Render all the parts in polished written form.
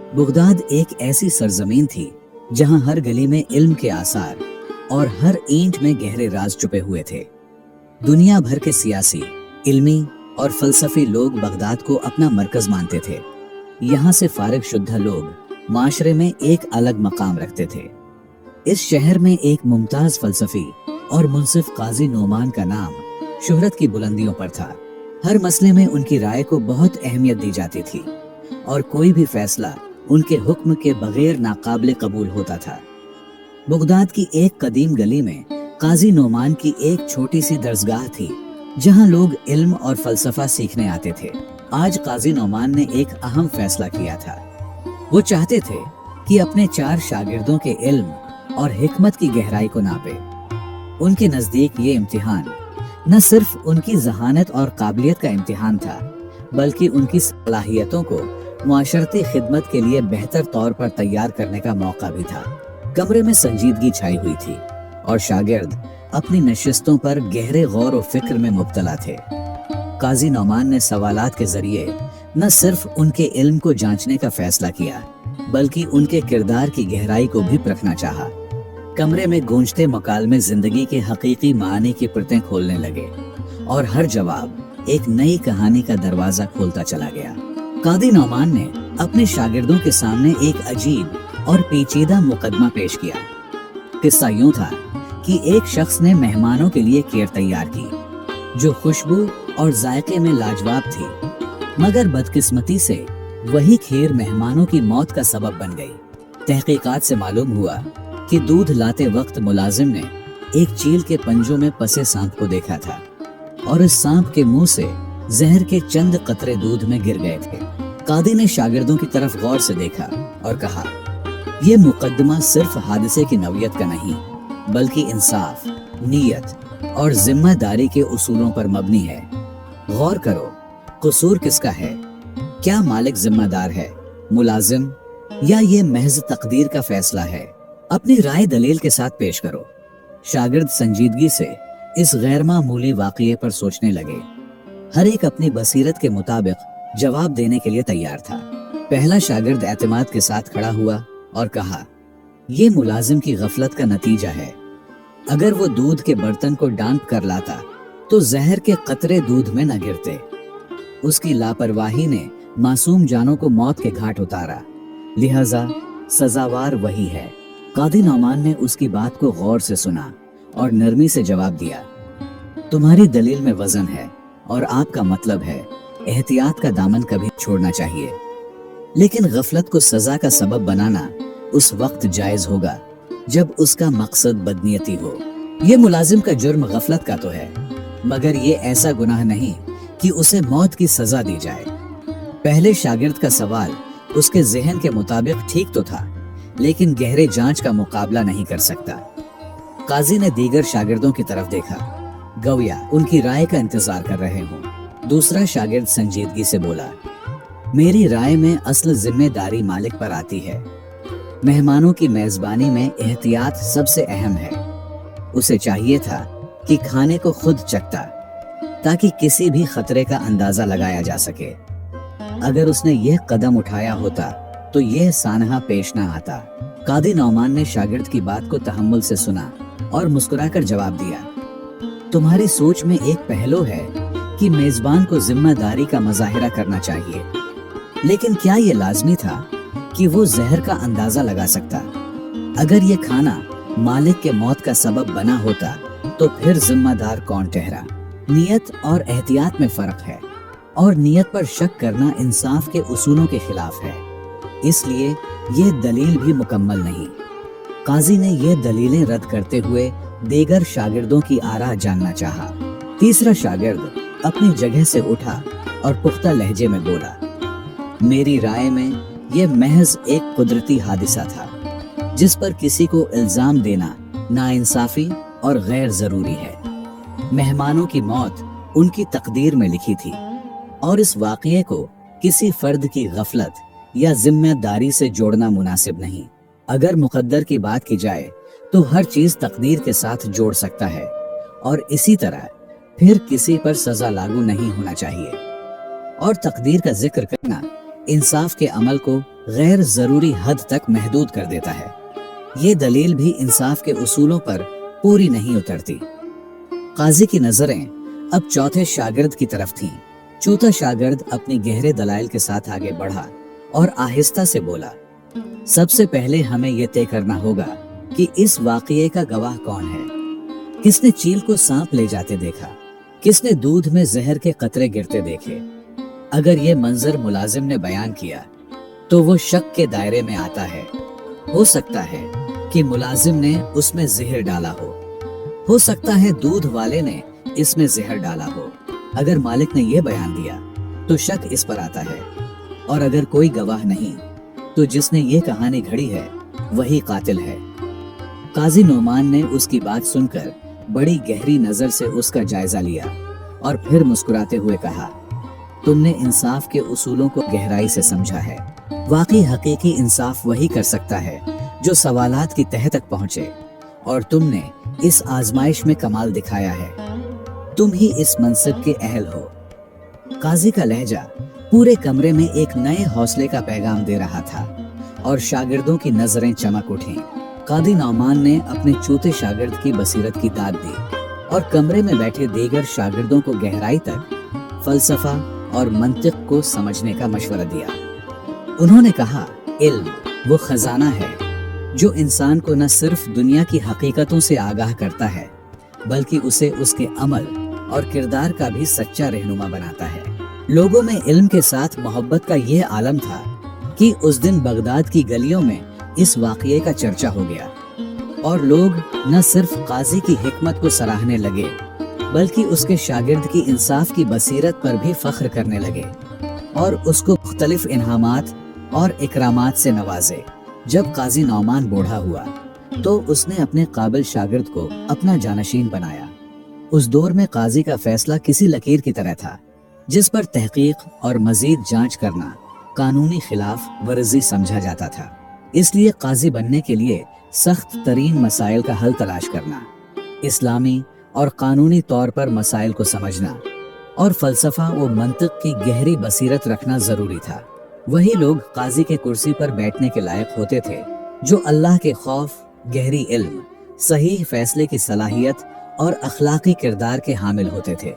Baghdad एक ऐसी सरजमीन थी जहां हर गली में इल्म के आसार और हर ईंट में गहरे राज छुपे हुए थे। दुनिया भर के सियासी, इल्मी और फलसफी लोग बगदाद को अपना मरकज मानते थे। यहाँ से फारिग शुद्धा लोग माशरे में एक अलग मकाम रखते थे। इस शहर में एक मुमताज फलसफी और मुंसिफ काजी नोमान का नाम शोहरत की बुलंदियों पर था। हर मसले में उनकी राय को बहुत अहमियत दी जाती थी और कोई भी फैसला उनके हुक्म के बगैर नाकाबिल कबूल होता था। बगदाद की एक कदीम गली में काजी नोमान की एक छोटी सी दरसगाह थी जहां लोग इल्म और फलसफा सीखने आते थे। आज काजी नोमान ने एक अहम फैसला किया था। वो चाहते थे कि अपने 4 शागिर्दों के इल्म और हिकमत की गहराई को नापे। उनके नजदीक ये इम्तिहान न सिर्फ उनकी जहानत और काबिलियत का इम्तिहान था, बल्कि उनकी सलाहियतों को मुआशरती खिदमत के लिए बेहतर तौर पर तैयार करने का मौका भी था। कमरे में संजीदगी छाई हुई थी और शागिर्द अपनी नशिस्तों पर गहरे गौर और फिक्र में मुब्तला थे। काजी नौमान ने सवालात के जरिए न सिर्फ उनके इल्म को जांचने का फैसला किया, बल्कि उनके किरदार की गहराई को भी परखना चाहा। कमरे में गूंजते मकालमे जिंदगी के हकीकी मानी की परतें खोलने लगे और हर जवाब एक नई कहानी का दरवाजा खोलता चला गया। काजी नौमान ने अपने शागिर्दों के सामने एक अजीब और पेचीदा मुकदमा पेश किया। किस्सा यूं था कि एक शख्स ने मेहमानों के लिए खीर तैयार की जो खुशबू और जायके में लाजवाब थी, मगर बदकिस्मती से वही खीर मेहमानों की मौत का सबब बन गई। तहकीकात से मालूम हुआ कि दूध लाते वक्त मुलाजिम ने एक चील के पंजों में फंसे सांप को देखा था और इस सांप के मुंह से जहर के चंद कतरे दूध में गिर गए थे। कादी ने शागिर्दों की तरफ गौर से देखा और कहा, ये मुकदमा सिर्फ हादसे की नौयत का नहीं, बल्कि इंसाफ, नीयत और जिम्मेदारी के उसूलों पर मबनी है। गौर करो, कसूर किसका है? क्या मालिक जिम्मेदार है, मुलाजिम, या ये महज तकदीर का फैसला है? अपनी राय दलील के साथ पेश करो। शागिर्द संजीदगी से इस गैर मामूली वाक़ये पर सोचने लगे। हर एक अपनी बसीरत के मुताबिक जवाब देने के लिए तैयार था। पहला शागिर्द एतमाद के साथ खड़ा हुआ और कहा, ये मुलाजिम की गफलत का नतीजा है। अगर वो दूध के बर्तन को डांप कर लाता तो जहर के कतरे दूध में न गिरते। उसकी लापरवाही ने मासूम जानों को मौत के घाट उतारा, लिहाजा सजावार वही है। कादी नौमान ने उसकी बात को गौर से सुना और नरमी से जवाब दिया, तुम्हारी दलील में वजन है और आपका मतलब है एहतियात का दामन कभी छोड़ना चाहिए, लेकिन गफलत को सजा का सबब बनाना उस वक्त जायज होगा जब उसका मकसद बदनीयती हो। ये मुलाजिम का जुर्म गफलत का तो है, मगर ये ऐसा गुनाह नहीं कि उसे मौत की सजा दी जाए। पहले शागिर्द का सवाल उसके जहन के मुताबिक ठीक तो था, लेकिन गहरे जांच का मुकाबला नहीं कर सकता। काजी ने दीगर शागिर्दों की तरफ देखा, गवया उनकी राय का इंतजार कर रहे हों। दूसरा शागिर्द संजीदगी से बोला, मेरी राय में असल जिम्मेदारी मालिक पर आती है। मेहमानों की मेजबानी में एहतियात सबसे अहम है। उसे चाहिए था कि खाने को खुद चखता, ताकि किसी भी खतरे का अंदाजा लगाया जा सके। अगर उसने यह कदम उठाया होता तो यह सानहा पेश न आता। कादी नौमान ने शागिर्द की बात को तहम्मुल से सुना और मुस्कुराकर जवाब दिया, तुम्हारी सोच में एक पहलू है कि मेजबान को जिम्मेदारी का मुजाहिरा करना चाहिए, लेकिन क्या यह लाजमी था कि वो जहर का अंदाजा लगा सकता? अगर ये खाना मालिक के मौत का सबब बना होता तो फिर जिम्मेदार कौन ठहरा? नियत और एहतियात में फर्क है, और नियत पर शक करना इंसाफ के उसूलों के खिलाफ है। इसलिए ये दलील भी मुकम्मल नहीं। काजी ने ये दलीलें रद्द करते हुए दीगर शागिर्दों की आरा जानना चाहा। तीसरा शागिर्द अपनी जगह से उठा और पुख्ता लहजे में बोला, मेरी राय में ये महज एक कुदरती हादिसा था जिस पर किसी को इल्जाम देना नाइंसाफी और गैर जरूरी है। मेहमानों की मौत उनकी तकदीर में लिखी थी और इस वाक़ये को किसी फर्द की गफलत या जिम्मेदारी से जोड़ना मुनासिब नहीं। अगर मुकद्दर की बात की जाए तो हर चीज तकदीर के साथ जोड़ सकता है, और इसी तरह फिर किसी पर सजा लागू नहीं होना चाहिए। और तकदीर का जिक्र करना इंसाफ के अमल को غیر ضروری حد تک محدود کر دیتا ہے۔ یہ دلیل بھی انصاف کے اصولوں پر پوری نہیں اترتی۔ قاضی کی نظریں اب چوتھے شاگرد کی طرف تھیں۔ چوتھا شاگرد اپنی گہرے دلائل کے ساتھ آگے بڑھا اور آہستہ سے بولا، سب سے پہلے ہمیں یہ طے کرنا ہوگا کہ اس واقعے کا گواہ کون ہے۔ کس نے چیل کو سانپ لے جاتے دیکھا؟ کس نے دودھ میں زہر کے قطرے گرتے دیکھے؟ اگر یہ منظر ملازم نے بیان کیا تو وہ شک کے دائرے میں آتا ہے۔ ہو سکتا ہے کہ ملازم نے اس میں زہر ڈالا ہو سکتا ہے دودھ والے نے اس میں زہر ڈالا ہو۔ اگر مالک نے یہ بیان دیا تو شک اس پر آتا ہے، اور اگر کوئی گواہ نہیں تو جس نے یہ کہانی گھڑی ہے وہی قاتل ہے۔ قاضی نعمان نے اس کی بات سن کر بڑی گہری نظر سے اس کا جائزہ لیا اور پھر مسکراتے ہوئے کہا، تم نے انصاف کے اصولوں کو گہرائی سے سمجھا ہے۔ واقعی حقیقی انصاف وہی کر سکتا ہے جو سوالات کی تہہ تک پہنچے، اور تم نے اس آزمائش میں کمال دکھایا ہے۔ تم ہی اس منصب کے اہل ہو۔ قاضی کا لہجہ پورے کمرے میں ایک نئے حوصلے کا پیغام دے رہا تھا، اور شاگردوں کی نظریں چمک اٹھیں۔ قاضی نعمان نے اپنے چوتھے شاگرد کی بصیرت کی داد دی اور کمرے میں بیٹھے دیگر شاگردوں کو گہرائی تک فلسفہ اور منطق کو سمجھنے کا مشورہ دیا۔ انہوں نے کہا، علم وہ خزانہ ہے جو انسان کو نہ صرف دنیا کی حقیقتوں سے آگاہ کرتا ہے بلکہ اسے اس کے عمل اور کردار کا بھی سچا رہنما بناتا ہے۔ لوگوں میں علم کے ساتھ محبت کا یہ عالم تھا کہ اس دن بغداد کی گلیوں میں اس واقعے کا چرچا ہو گیا، اور لوگ نہ صرف قاضی کی حکمت کو سراہنے لگے بلکہ اس کے شاگرد کی انصاف کی بصیرت پر بھی فخر کرنے لگے اور اس کو مختلف انعامات اور اکرامات سے نوازے۔ جب قاضی نعمان بوڑھا ہوا تو اس نے اپنے قابل شاگرد کو اپنا جانشین بنایا۔ اس دور میں قاضی کا فیصلہ کسی لکیر کی طرح تھا جس پر تحقیق اور مزید جانچ کرنا قانونی خلاف ورزی سمجھا جاتا تھا۔ اس لیے قاضی بننے کے لیے سخت ترین مسائل کا حل تلاش کرنا، اسلامی اور قانونی طور پر مسائل کو سمجھنا، اور فلسفہ و منطق کی گہری بصیرت رکھنا ضروری تھا۔ وہی لوگ قاضی کے کرسی پر بیٹھنے کے لائق ہوتے تھے جو اللہ کے خوف، گہری علم، صحیح فیصلے کی صلاحیت اور اخلاقی کردار کے حامل ہوتے تھے۔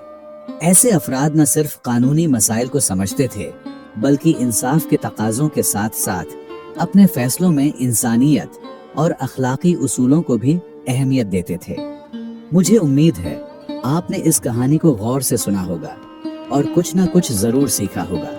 ایسے افراد نہ صرف قانونی مسائل کو سمجھتے تھے بلکہ انصاف کے تقاضوں کے ساتھ ساتھ اپنے فیصلوں میں انسانیت اور اخلاقی اصولوں کو بھی اہمیت دیتے تھے۔ مجھے امید ہے آپ نے اس کہانی کو غور سے سنا ہوگا اور کچھ نہ کچھ ضرور سیکھا ہوگا۔